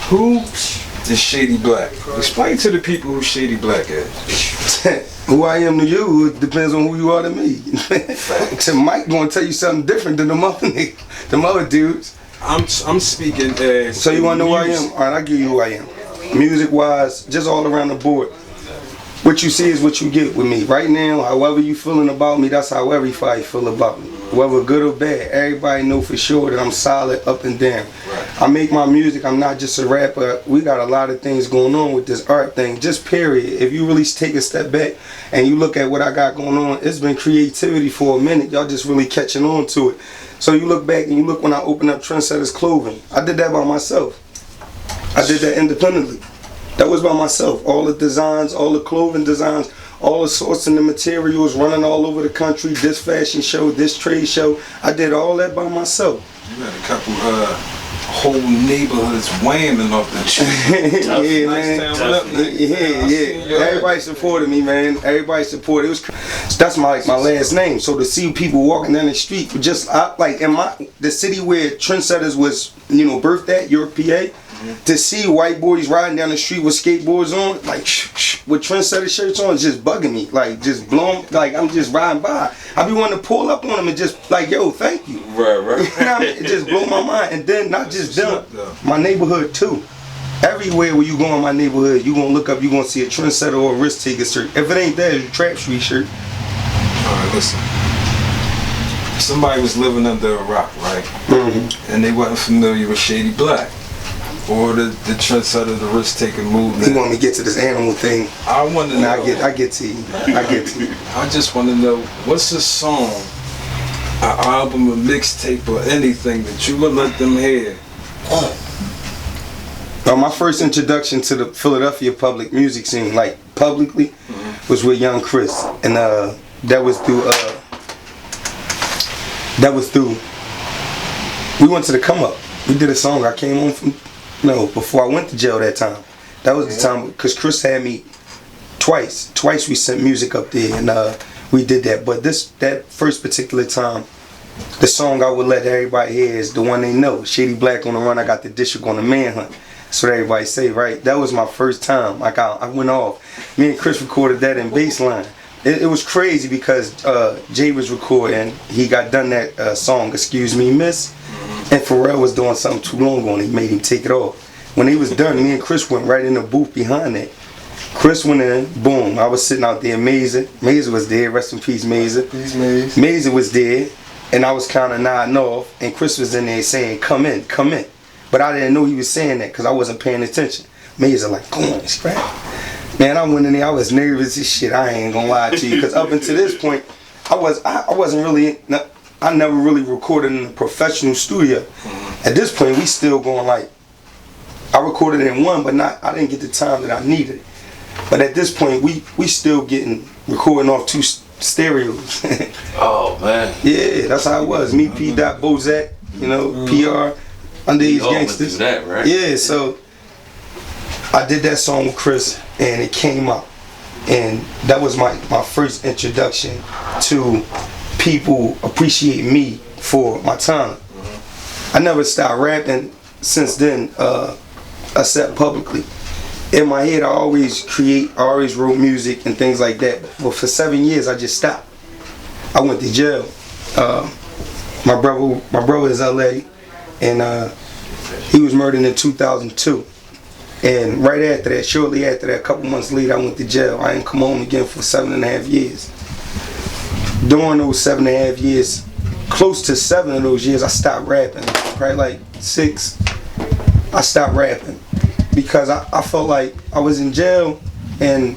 Who is Shady Black? Explain to the people who Shady Black is. Who I am to you, it depends on who you are to me. So Mike gonna tell you something different than them other dudes. I'm speaking as. So you wanna know who I am? Alright, I'll give you who I am. Music wise, just all around the board. What you see is what you get with me. Right now, however you feeling about me, that's how everybody feel about me. Whether good or bad, everybody know for sure that I'm solid up and down. I make my music, I'm not just a rapper. We got a lot of things going on with this art thing, just period. If you really take a step back and you look at what I got going on, it's been creativity for a minute. Y'all just really catching on to it. So you look back and you look when I opened up Trendsetta's Clothing. I did that by myself. I did that independently. That was by myself. All the designs, all the clothing designs, all the sorts and the materials, running all over the country, this fashion show, this trade show. I did all that by myself. You had a couple whole neighborhoods whamming off the tree. Yeah, man. Yeah. Everybody supported me, man. Everybody supported. It was. That's my last name. So to see people walking down the street, just like in the city where Trendsetters was, birthed at, York, PA. To see white boys riding down the street with skateboards on, like with Trendsetter shirts on, is just bugging me. Like just blowing, like I'm just riding by. I be wanting to pull up on them and just like, yo, thank you. Right. You know what I mean? It just blow my mind. And then not just them, my neighborhood too. Everywhere where you go in my neighborhood, you gonna look up, you gonna see a Trendsetter or a Risk Taker shirt. If it ain't that, it's a Trap Street shirt. Alright, listen. Somebody was living under a rock, right? And they wasn't familiar with Shady Black. Or the Trendsetter, the Risk Taker movement. You want me to get to this animal thing? I want to know. I get to you. I just want to know, what's a song, an album, a mixtape, or anything that you would let them hear? My first introduction to the Philadelphia public music scene, like publicly, was with Young Chris, and that was through. We went to the Come Up. We did a song. I came home from. No, before I went to jail that time. That was the time, because Chris had me twice. Twice we sent music up there, and we did that. But that first particular time, the song I would let everybody hear is the one they know. Shady Black on the Run, I got the district on the manhunt. That's what everybody say, right? That was my first time. I went off. Me and Chris recorded that in Baseline. It was crazy because Jay was recording. He got done that song, Excuse Me, Miss. And Pharrell was doing something too long on it. He made him take it off. When he was done, me and Chris went right in the booth behind that. Chris went in, boom. I was sitting out there, Mazer. Mazer was there, rest in peace, Mazer. Peace, Mazer. Mazer was there, and I was kind of nodding off, and Chris was in there saying, come in. But I didn't know he was saying that because I wasn't paying attention. Mazer like, go on, scrap. Man, I went in there, I was nervous as shit. I ain't gonna lie to you, because up until this point, I wasn't really... I never really recorded in a professional studio. At this point, we still going like, I recorded in one, but I didn't get the time that I needed. But at this point, we still recording off 2 stereos. Oh man. Yeah, that's how it was. Me, P. Bozak, PR, Underage Gangsters. Do that, right? Yeah, so I did that song with Chris, and it came out, and that was my first introduction to people appreciate me for my talent. I never stopped rapping since then, except publicly. In my head, I always wrote music and things like that. But for 7 years, I just stopped. I went to jail. My brother is LA, and he was murdered in 2002. And right after that, shortly after that, a couple months later, I went to jail. I didn't come home again for 7.5 years. During those 7.5 years, close to 7 of those years, I stopped rapping. Probably like 6, I stopped rapping because I felt like I was in jail, and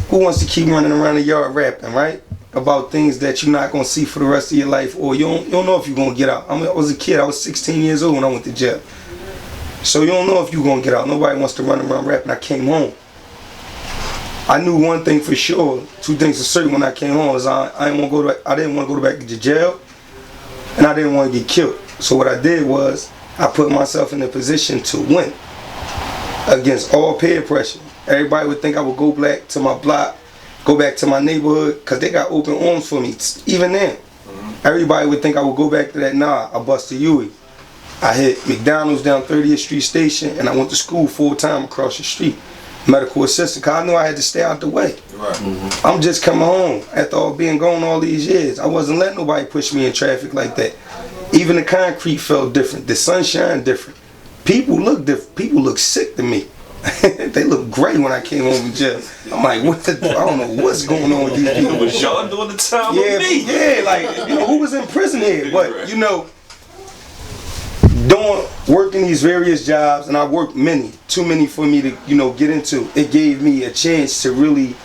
who wants to keep running around the yard rapping, right? About things that you're not gonna see for the rest of your life, or you don't know if you're gonna get out. I was a kid. I was 16 years old when I went to jail, so you don't know if you're gonna get out. Nobody wants to run around rapping. I came home. I knew one thing for sure, 2 things for certain when I came home was I didn't want to go back to jail, and I didn't want to get killed. So what I did was I put myself in a position to win against all peer pressure. Everybody would think I would go back to my block, go back to my neighborhood, because they got open arms for me. Even then, everybody would think I would go back to that. Nah, I busted Huey. I hit McDonald's down 30th Street Station, and I went to school full-time across the street. Medical assistant, because I knew I had to stay out the way. Right. I'm just coming home after all being gone all these years. I wasn't letting nobody push me in traffic like that. Even the concrete felt different. The sunshine different. People look different. People look sick to me. They look great when I came home from jail. I'm like, I don't know what's going on with these people. Was y'all doing the time Yeah, with me? yeah, like, who was in prison here? But, working these various jobs, and I worked many, too many for me to, get into. It gave me a chance to really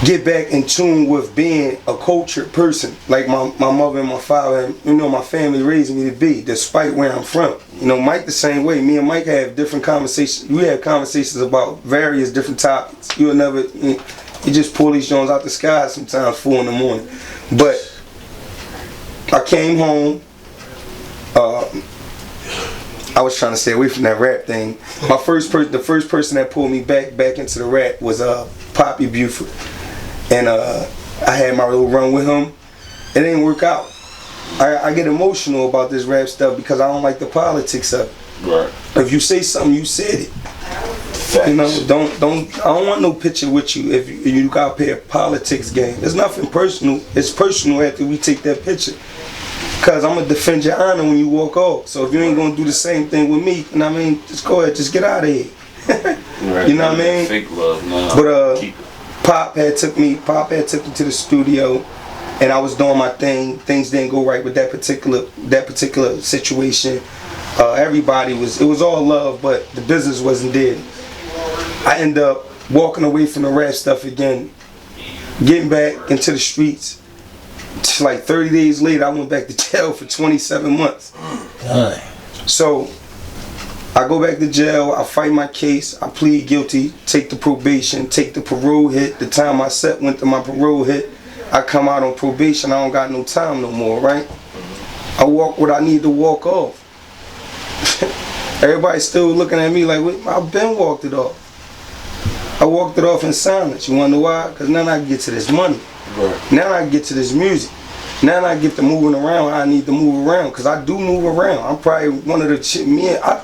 get back in tune with being a cultured person, like my mother and my father, and my family raised me to be, despite where I'm from. Mike the same way. Me and Mike have different conversations. We have conversations about various different topics. You just pull these joints out the sky sometimes 4 in the morning. But I came home. I was trying to stay away from that rap thing. The first person that pulled me back into the rap was Poppy Buford. And I had my little run with him. It didn't work out. I get emotional about this rap stuff because I don't like the politics of it. Right. If you say something, you said it. Facts. I don't want no picture with you if you gotta play a politics game. It's nothing personal. It's personal after we take that picture. Cause I'm gonna defend your honor when you walk off. So if you ain't gonna do the same thing with me, just go ahead, just get out of here. Right. You know what I mean? Fake love, no. But Pop had took me to the studio, and I was doing my thing. Things didn't go right with that particular situation. It was all love, but the business wasn't there. I ended up walking away from the rap stuff again, getting back into the streets. Like 30 days later, I went back to jail for 27 months. So I go back to jail, I fight my case, I plead guilty, take the probation, take the parole hit. The time I set went to my parole hit. I come out on probation, I don't got no time no more, right? I walk what I need to walk off. Everybody's still looking at me like, I've been walked it off. I walked it off in silence. You wanna know why? Because now I can get to this money. Right. Now I can get to this music. Now I get to moving around. I need to move around because I do move around. I'm probably one of the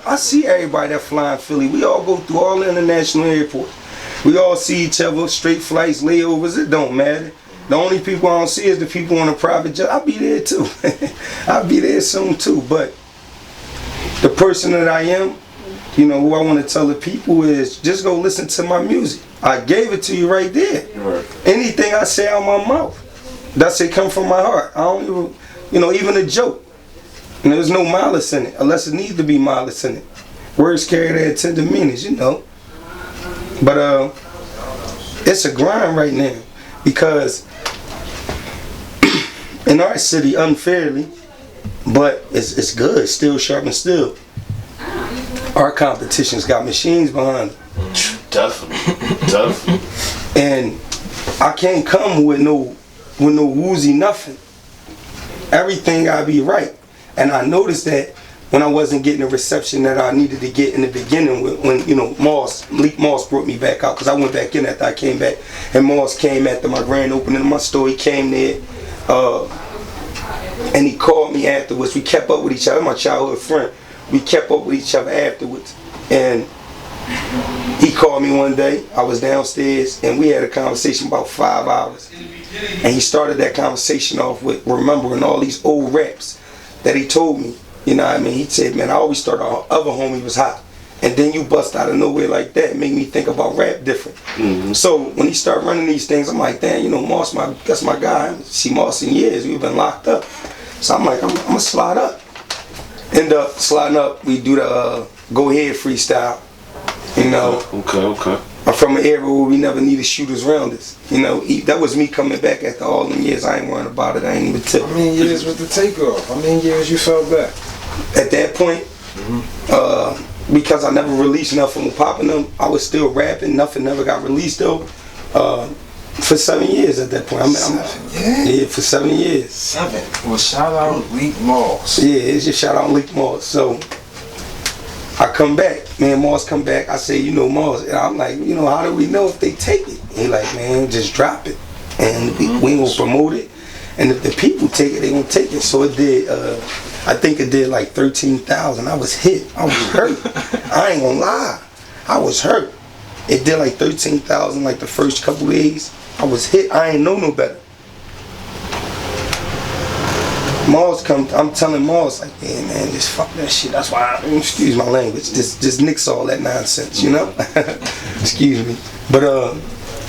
I see everybody that fly in Philly. We all go through all the international airports. We all see each other, straight flights, layovers. It don't matter. The only people I don't see is the people on a private jet. I'll be there too. I'll be there soon too. But the person that I am, who I want to tell the people is just go listen to my music. I gave it to you right there. Right. Anything I say out my mouth, that's it come from my heart. I don't even a joke. And there's no malice in it, unless it needs to be malice in it. Words carry their intended meanings, But it's a grind right now because in our city, unfairly, but it's good, still sharp and still. Our competition's got machines behind it. Definitely. And I can't come with no woozy nothing. Everything gotta be right. And I noticed that when I wasn't getting the reception that I needed to get in the beginning when Leak Moss brought me back out, because I went back in after I came back. And Moss came after my grand opening of my store. He came there and he called me afterwards. We kept up with each other, my childhood friend. We kept up with each other afterwards. And he called me one day, I was downstairs, and we had a conversation about 5 hours. And he started that conversation off with remembering all these old raps that he told me. He said, man, I always thought our other homie was hot. And then you bust out of nowhere like that, made me think about rap different. Mm-hmm. So when he started running these things, I'm like, damn, Moss, that's my guy. I haven't seen Moss in years, we've been locked up. So I'm like, I'm gonna slide up. End up sliding up, we do the Go Ahead freestyle. Okay. I'm from an era where we never needed shooters around us. That was me coming back after all them years. I ain't worrying about it. I ain't even tip. How many years was the takeoff? How many years you fell back? At that point, because I never released nothing with popping them, I was still rapping. Nothing never got released though. For 7 years at that point. 7 years? Yeah, for 7 years. 7. Well, shout out Leak Moss. Yeah, it's just shout out Leak Moss. So I come back, man, Moss come back. I say, Moss, and I'm like, how do we know if they take it? He like, man, just drop it. And we ain't gonna promote it. And if the people take it, they gonna take it. So it did. I think it did like 13,000. I was hit. I was hurt. I ain't gonna lie. I was hurt. It did like 13,000 like the first couple days. I was hit. I ain't know no better. Mars come. I'm telling Mars like, yeah, man, just fuck that shit. That's why. Excuse my language. Just nix all that nonsense, you know. Excuse me. But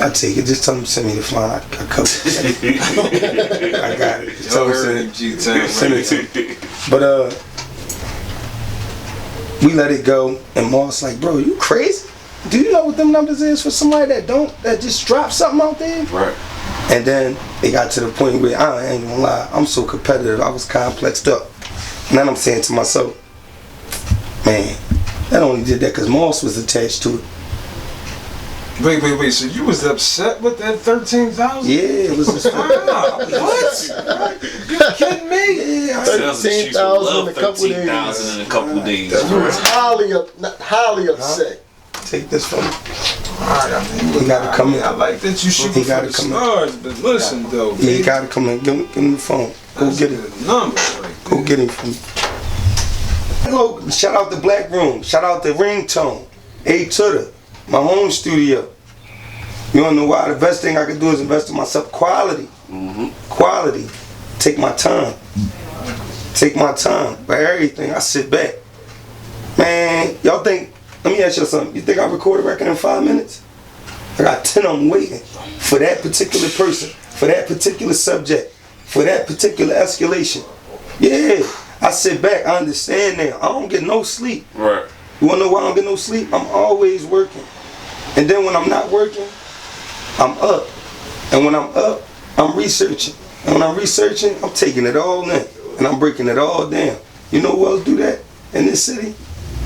I take it. Just tell him to send me the file. I cover it. I got it. Just tell him to send it to me. But we let it go, and Mars like, bro, you crazy? Do you know what them numbers is for somebody that just dropped something out there? Right. And then it got to the point where I ain't gonna lie, I'm so competitive, I was complexed up. And then I'm saying to myself, man, that only did that because Moss was attached to it. Wait, so you was upset with that 13,000? Yeah, it was a what? You kidding me? Yeah, 13,000 in a couple days. 13,000 in a couple days. He was highly upset. Take this from me. Alright, I mean, he gotta come in. I like that you shoot for the stars, but listen though. Yeah, he gotta come in. Give him the phone. Go get it. Number right there. Go get him from me. Hello, shout out to Black Room. Shout out to Ringtone. A Tutter. My home studio. You wanna know why? The best thing I can do is invest in myself. Quality. Quality. Take my time. Take my time. By everything, I sit back. Man, y'all think, let me ask you something. You think I record a record in 5 minutes? I got 10 of them waiting for that particular person, for that particular subject, for that particular escalation. Yeah, I sit back, I understand now. I don't get no sleep. Right. You wanna know why I don't get no sleep? I'm always working. And then when I'm not working, I'm up. And when I'm up, I'm researching. And when I'm researching, I'm taking it all in. And I'm breaking it all down. You know who else do that in this city?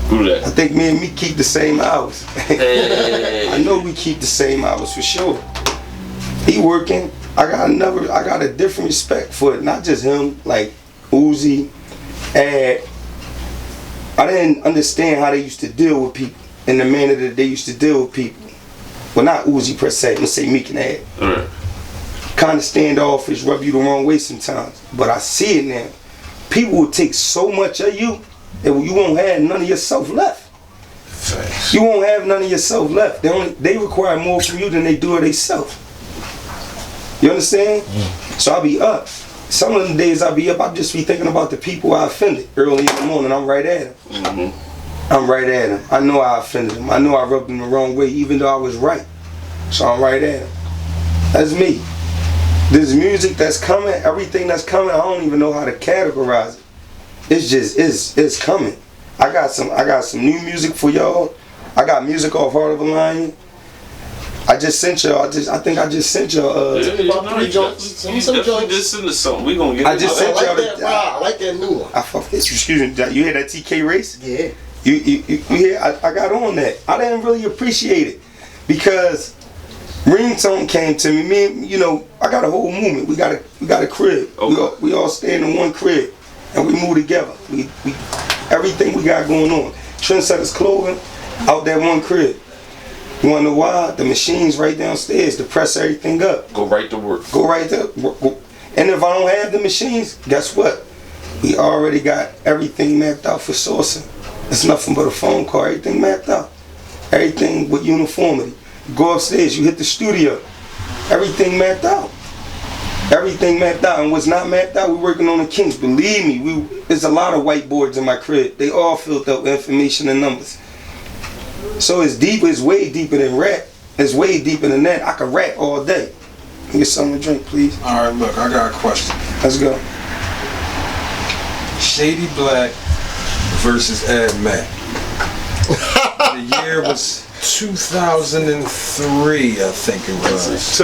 Who that? I think me and me keep the same hours. Hey. I know we keep the same hours for sure. He working. I got a different respect for it. Not just him, like Uzi, Ad. I didn't understand how they used to deal with people in the manner that they used to deal with people. Well, not Uzi per se. Let's say Meek and Ad. Right. Kind of standoffish, rub you the wrong way sometimes. But I see it now. People will take so much of you, and you won't have none of yourself left. Facts. You won't have none of yourself left. They require more from you than they do of themselves. You understand? So I'll be up. Some of the days I'll be up, I'll just be thinking about the people I offended early in the morning. I'm right at them. I'm right at them. I know I offended them. I know I rubbed them the wrong way, even though I was right. So I'm right at them. That's me. This music that's coming, everything that's coming, I don't even know how to categorize it. It's just, it's coming. I got some new music for y'all. I got music off Heart of a Lion. I just sent y'all. I think I just sent y'all. About 3 joints. Some joints. Just send us something. We gonna get. I just sent y'all. I like that new one. Excuse me. You hear that TK race? Yeah. You hear? I got on that. I didn't really appreciate it because Ringtone came to me. You know, I got a whole movement. We got a crib. Okay. We all stay in one crib, and we move together. We everything we got going on. Trendsetta's clothing out that one crib. You wanna know why? The machine's right downstairs to press everything up. Go right to work. Go right to work. And if I don't have the machines, guess what? We already got everything mapped out for sourcing. It's nothing but a phone call. Everything mapped out. Everything with uniformity. Go upstairs, you hit the studio. Everything mapped out. Everything mapped out. And what's not mapped out, we're working on the kinks. Believe me, there's a lot of whiteboards in my crib. They all filled up with information and numbers. So it's deeper, it's way deeper than rap. It's way deeper than that. I can rap all day. Get something to drink, please. Alright, look, I got a question. Let's go. Shady Black versus Ad Mac. The year was 2003, I think it was.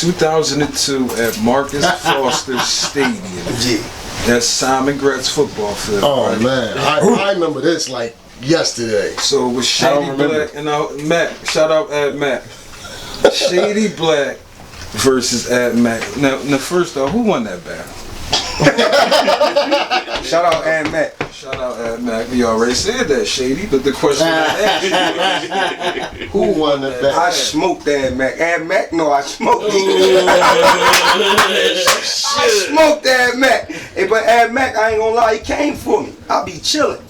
2002 at Marcus Foster Stadium. Yeah. That's Simon Gretz football field. Oh, right? man. I remember this like yesterday. So it was Shady Black and Mac. Shout out Ad Mac. Shady Black versus Ad Mac. Now first off, who won that battle? Shout out Ad Mac. Shout out Ad Mac. We already said that, Shady, but the question I asked you Who won the I bet? smoked Ad Mac. Ad Mac, no, I smoked him. I smoked Ad Mac. Hey, but Ad Mac, I ain't gonna lie, he came for me. I be chilling.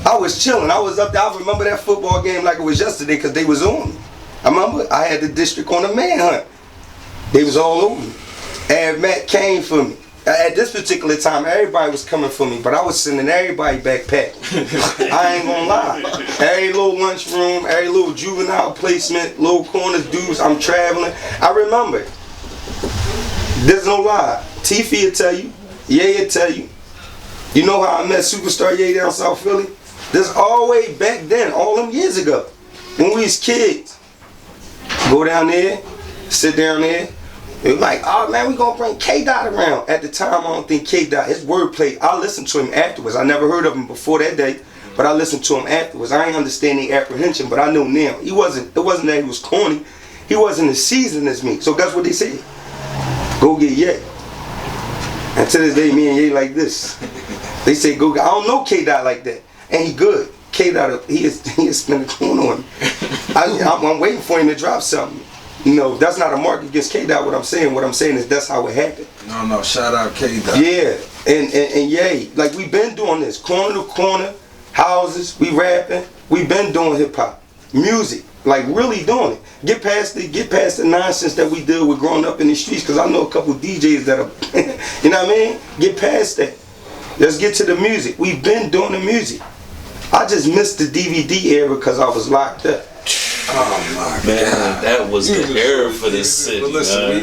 I was chilling. I was up there. I remember that football game like it was yesterday because they was on me. I remember I had the district on a manhunt. They was all over me. Ad Mac came for me. At this particular time, everybody was coming for me, but I was sending everybody backpack. I ain't gonna lie. Every little lunchroom, every little juvenile placement, little corners, dudes, I'm traveling. I remember. There's no lie. Tiffy will tell you. Ye will tell you. You know how I met Superstar Ye down South Philly? This all way back then, all them years ago, when we was kids. Go down there, sit down there. It was like, oh man, we gonna bring K-Dot around. At the time, I don't think K-Dot, his wordplay, I listened to him afterwards. I never heard of him before that day, but I listened to him afterwards. I ain't understand the apprehension, but I know now. It wasn't that he was corny. He wasn't as seasoned as me. So guess what they said? Go get Ye. And to this day, me and Ye like this. They say go get, I don't know K-Dot like that. And he good. K-Dot, he is spinning the corn on me. I'm waiting for him to drop something. No, that's not a mark against K-Dot. What I'm saying is that's how it happened. No, shout out K-Dot. Yeah, and Ye, like we been doing this, corner to corner, houses, we rapping, we been doing hip hop, music, like really doing it. Get past the nonsense that we deal with growing up in the streets, because I know a couple DJs that are, you know what I mean? Get past that. Let's get to the music. We've been doing the music. I just missed the DVD era because I was locked up. Oh my Man, God. that was the era for this city. But listen, man.